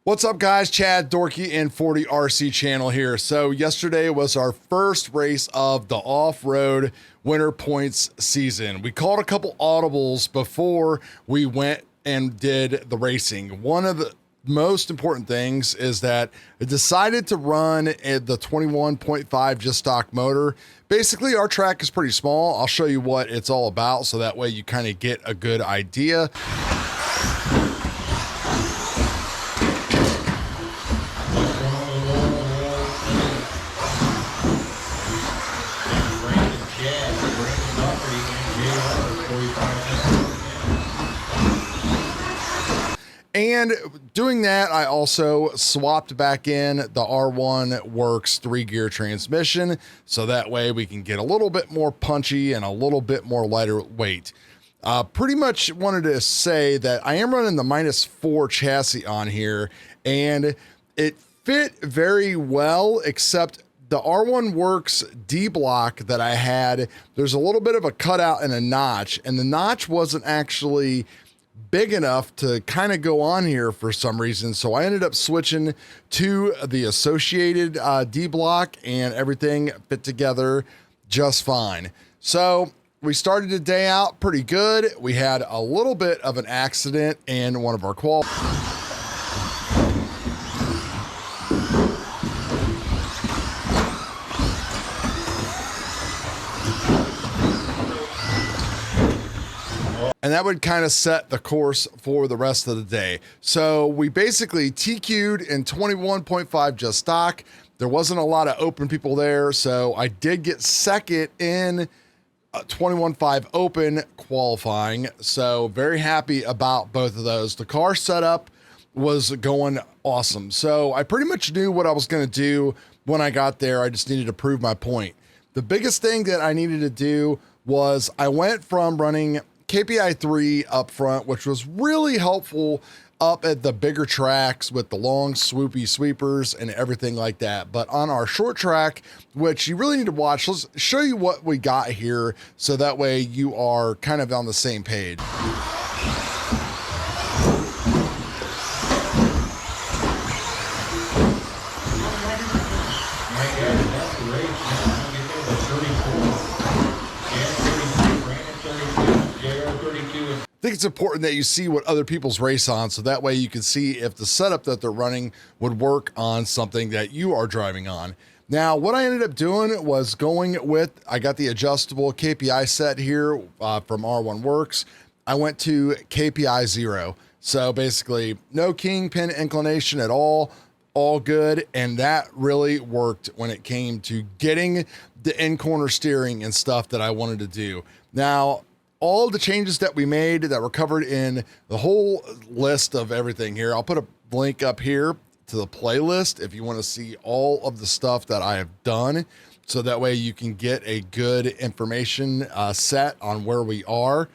What's up, guys? Chad Dorky and 40 RC channel here. So yesterday was our first race of the off-road winter points season. We called a couple audibles before we went and did the racing. One of the most important things is that I decided to run the 21.5 just stock motor. Basically, our track is pretty small. I'll show you what it's all about, so that way you kind of get a good idea. And doing that, I also swapped back in the R1 Works 3-gear transmission, so that way we can get a little bit more punchy and a little bit more lighter weight. Pretty much wanted to say that I am running the -4 chassis on here, and it fit very well, except the R1 Works D block that I had, there's a little bit of a cutout and a notch, and the notch wasn't actually big enough to kind of go on here for some reason. So I ended up switching to the associated D block, and everything fit together just fine. So we started the day out pretty good. We had a little bit of an accident in one of our qual. And that would kind of set the course for the rest of the day. So we basically TQ'd in 21.5 just stock. There wasn't a lot of open people there, so I did get second in 21.5 open qualifying. So very happy about both of those. The car setup was going awesome. So I pretty much knew what I was going to do when I got there. I just needed to prove my point. The biggest thing that I needed to do was I went from running KPI 3 up front, which was really helpful up at the bigger tracks with the long swoopy sweepers and everything like that. But on our short track, which you really need to watch, let's show you what we got here, so that way you are kind of on the same page. I think it's important that you see what other people's race on, so that way you can see if the setup that they're running would work on something that you are driving on. Now, what I ended up doing was going with, I got the adjustable KPI set here from R1 Works. I went to KPI 0. So basically no kingpin inclination at all good. And that really worked when it came to getting the in-corner steering and stuff that I wanted to do. Now, all the changes that we made that were covered in the whole list of everything here. I'll put a link up here to the playlist if you want to see all of the stuff that I have done, so that way you can get a good information set on where we are.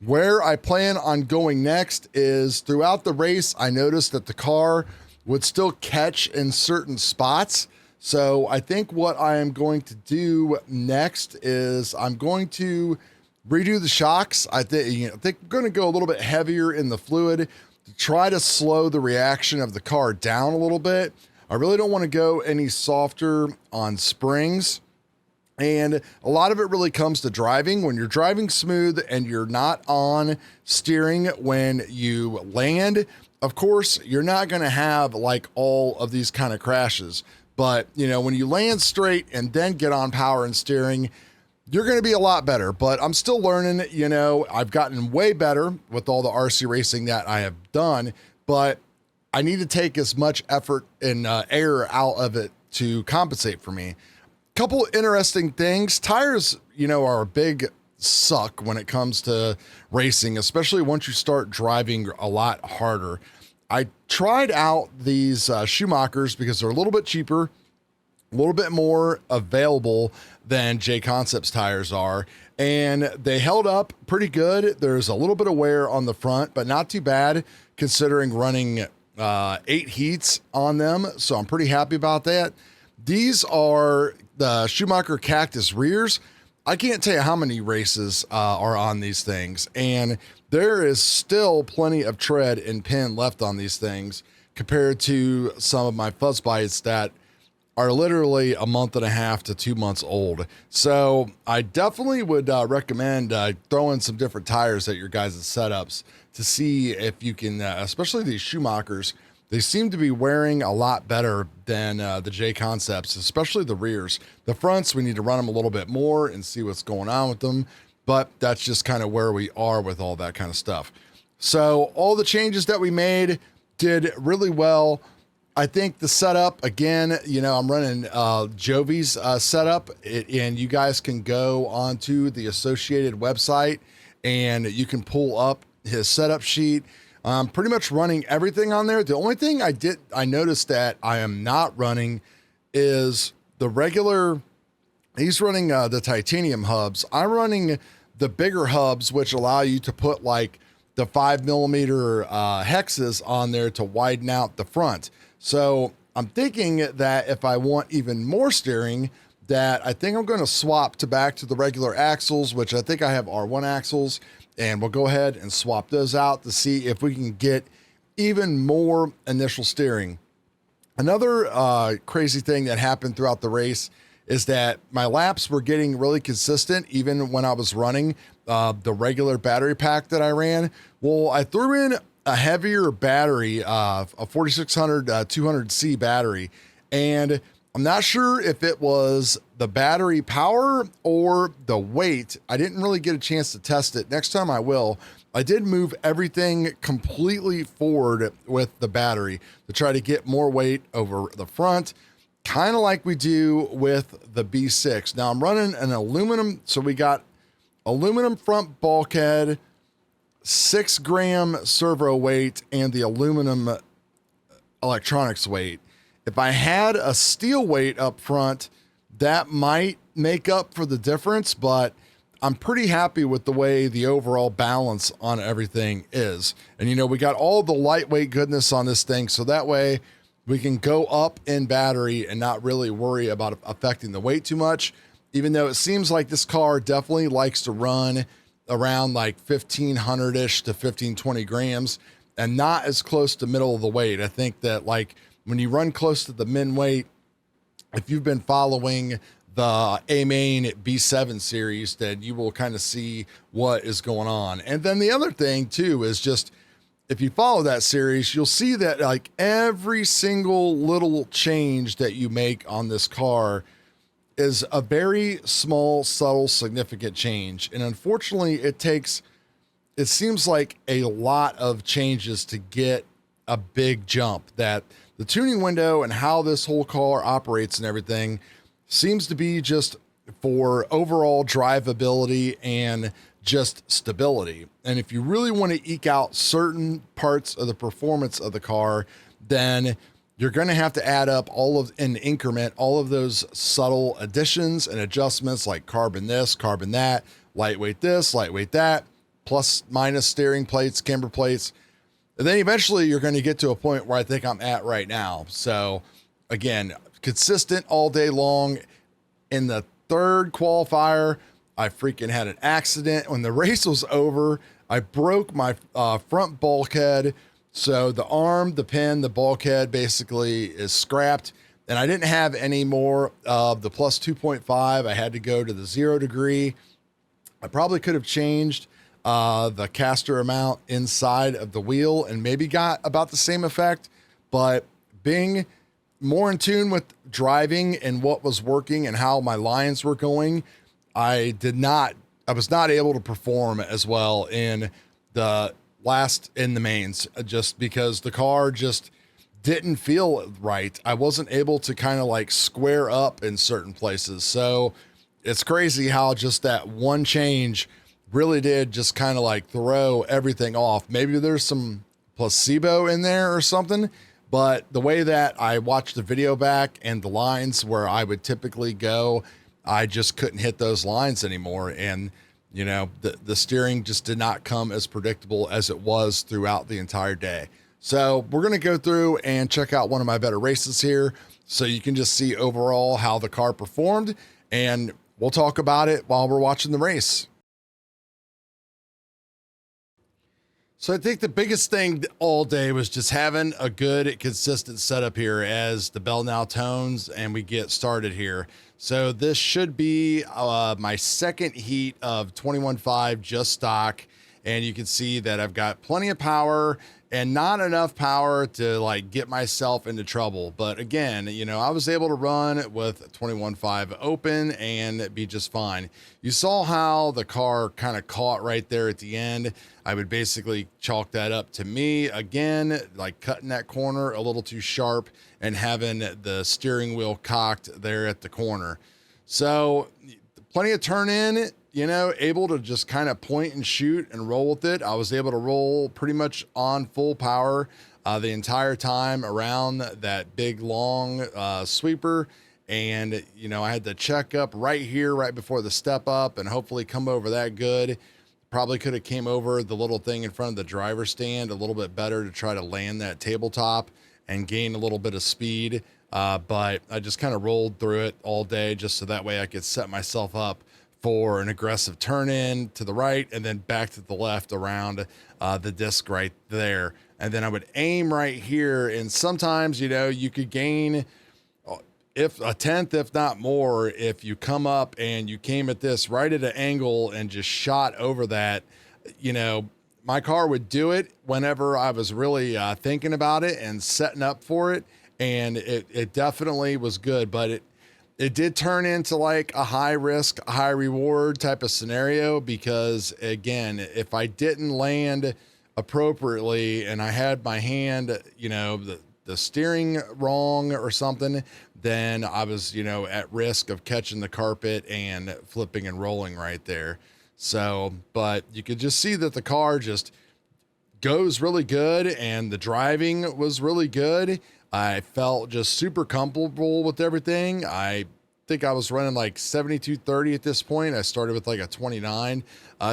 Where I plan on going next is throughout the race, I noticed that the car would still catch in certain spots. So I think what I am going to do next is I'm going to redo the shocks. I think I'm going to go a little bit heavier in the fluid to try to slow the reaction of the car down a little bit. I really don't want to go any softer on springs. And a lot of it really comes to driving. When you're driving smooth and you're not on steering when you land, of course, you're not going to have like all of these kind of crashes. But, you know, when you land straight and then get on power and steering, you're going to be a lot better. But I'm still learning. You know, I've gotten way better with all the RC racing that I have done, but I need to take as much effort and error out of it to compensate for me. Couple interesting things. Tires, you know, are a big suck when it comes to racing, especially once you start driving a lot harder. I tried out these Schumachers because they're a little bit cheaper, a little bit more available than J Concepts tires are, and they held up pretty good. There's a little bit of wear on the front, but not too bad considering running 8 heats on them. So I'm pretty happy about that. These are the Schumacher Cactus rears. I can't tell you how many races are on these things, and there is still plenty of tread and pin left on these things. compared to some of my fuzz bites that are literally a month and a half to 2 months old. So I definitely would recommend throwing some different tires at your guys' setups to see if you can, especially these Schumachers, they seem to be wearing a lot better than the J Concepts, especially the rears. The fronts, we need to run them a little bit more and see what's going on with them, but that's just kind of where we are with all that kind of stuff. So all the changes that we made did really well. I think the setup, again, you know, I'm running Jovi's setup, and you guys can go onto the associated website and you can pull up his setup sheet. I'm pretty much running everything on there. The only thing I noticed that I am not running is the regular, he's running the titanium hubs. I'm running the bigger hubs, which allow you to put like the 5mm hexes on there to widen out the front. So I'm thinking that if I want even more steering, that I think I'm going to swap back to the regular axles, which I think I have R1 axles, and we'll go ahead and swap those out to see if we can get even more initial steering. Another crazy thing that happened throughout the race is that my laps were getting really consistent even when I was running the regular battery pack that I ran. Well, I threw in a heavier battery, a 4600 200C battery, and I'm not sure if it was the battery power or the weight. I didn't really get a chance to test it. Next time I will. I did move everything completely forward with the battery to try to get more weight over the front, kind of like we do with the B6. Now I'm running an aluminum, so we got aluminum front bulkhead, 6-gram servo weight, and the aluminum electronics weight. If I had a steel weight up front, that might make up for the difference, but I'm pretty happy with the way the overall balance on everything is. And you know, we got all the lightweight goodness on this thing, so that way we can go up in battery and not really worry about affecting the weight too much, even though it seems like this car definitely likes to run around like 1500-ish to 1520 grams and not as close to middle of the weight. I think that like when you run close to the min weight, if you've been following the A-Main B7 series, then you will kind of see what is going on. And then the other thing too is just, if you follow that series, you'll see that like every single little change that you make on this car is a very small, subtle, significant change. And unfortunately, it seems like a lot of changes to get a big jump. That the tuning window and how this whole car operates and everything seems to be just for overall drivability and just stability. And if you really want to eke out certain parts of the performance of the car, then you're going to have to add up all of an increment, all of those subtle additions and adjustments like carbon this, carbon that, lightweight this, lightweight that, plus minus steering plates, camber plates. And then eventually you're going to get to a point where I think I'm at right now. So again, consistent all day long. In the third qualifier, I freaking had an accident. When the race was over, I broke my front bulkhead. So the arm, the pin, the bulkhead basically is scrapped, and I didn't have any more of the plus 2.5. I had to go to the 0 degree. I probably could have changed the caster amount inside of the wheel and maybe got about the same effect, but being more in tune with driving and what was working and how my lines were going, I was not able to perform as well in the mains, just because the car just didn't feel right. I wasn't able to kind of like square up in certain places. So it's crazy how just that one change really did just kind of like throw everything off. Maybe there's some placebo in there or something, but the way that I watched the video back and the lines where I would typically go, I just couldn't hit those lines anymore. And you know, the steering just did not come as predictable as it was throughout the entire day. So we're going to go through and check out one of my better races here so you can just see overall how the car performed, and we'll talk about it while we're watching the race. So I think the biggest thing all day was just having a good, consistent setup here as the bell now tones and we get started here. So this should be my second heat of 21.5 just stock. And you can see that I've got plenty of power and not enough power to like get myself into trouble. But again, you know, I was able to run with 21.5 open and be just fine. You saw how the car kind of caught right there at the end. I would basically chalk that up to me again, like cutting that corner a little too sharp and having the steering wheel cocked there at the corner. So plenty of turn in, you know, able to just kind of point and shoot and roll with it. I was able to roll pretty much on full power the entire time around that big long sweeper. And, you know, I had to check up right here, right before the step up and hopefully come over that good. Probably could have came over the little thing in front of the driver's stand a little bit better to try to land that tabletop and gain a little bit of speed. But I just kind of rolled through it all day just so that way I could set myself up for an aggressive turn in to the right and then back to the left around the disc right there. And then I would aim right here. And sometimes, you know, you could gain if a tenth, if not more, if you come up and you came at this right at an angle and just shot over that, you know, my car would do it whenever I was really thinking about it and setting up for it. And it definitely was good, but it did turn into like a high risk, high reward type of scenario because again, if I didn't land appropriately and I had my hand, you know, the steering wrong or something, then I was, you know, at risk of catching the carpet and flipping and rolling right there. So, but you could just see that the car just goes really good and the driving was really good. I felt just super comfortable with everything. I think I was running like 7230 at this point. I started with like a 29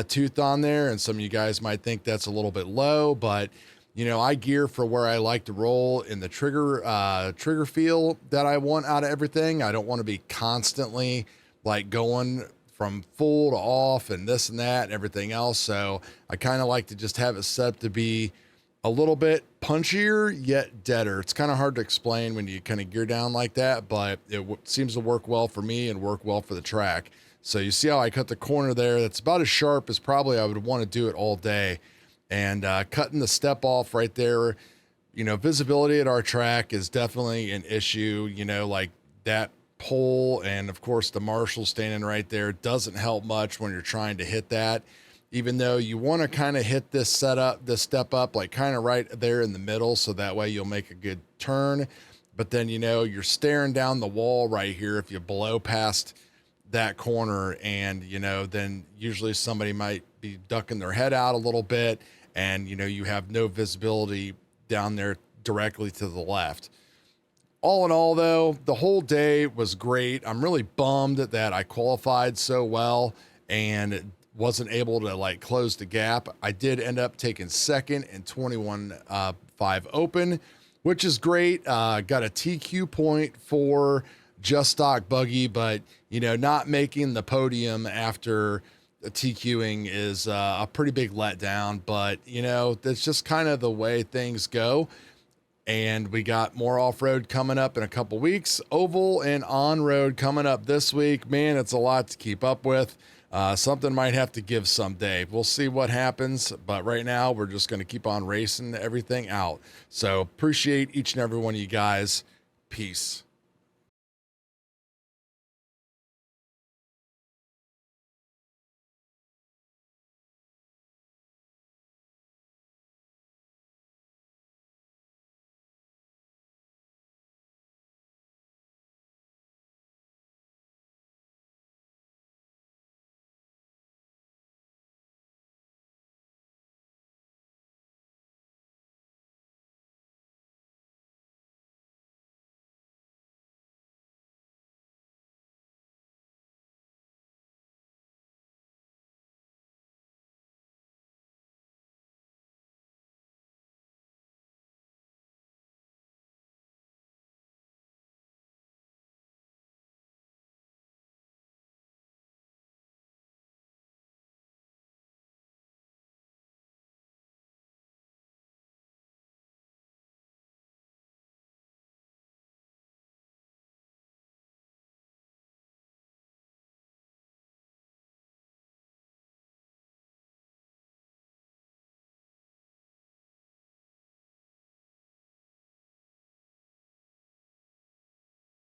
tooth on there, and some of you guys might think that's a little bit low, but you know, I gear for where I like to roll in the trigger feel that I want out of everything. I don't want to be constantly like going from full to off and this and that and everything else. So I kind of like to just have it set up to be a little bit punchier yet deader. It's kind of hard to explain when you kind of gear down like that, but it seems to work well for me and work well for the track. So you see how I cut the corner there. That's about as sharp as probably I would want to do it all day. And cutting the step off right there, you know, visibility at our track is definitely an issue, you know, like that pole and of course the Marshall standing right there doesn't help much when you're trying to hit that. Even though you want to kind of hit this setup, this step up, like kind of right there in the middle. So that way you'll make a good turn. But then, you know, you're staring down the wall right here. If you blow past that corner and, you know, then usually somebody might be ducking their head out a little bit and, you know, you have no visibility down there directly to the left. All in all, though, the whole day was great. I'm really bummed that I qualified so well and wasn't able to like close the gap. I did end up taking second in 21.5 open, which is great. Got a TQ point for just stock buggy, but you know, not making the podium after TQing is a pretty big letdown, but you know, that's just kind of the way things go. And we got more off-road coming up in a couple weeks, oval and on-road coming up this week. Man, it's a lot to keep up with. Something might have to give someday. We'll see what happens, but right now we're just going to keep on racing everything out. So appreciate each and every one of you guys. Peace.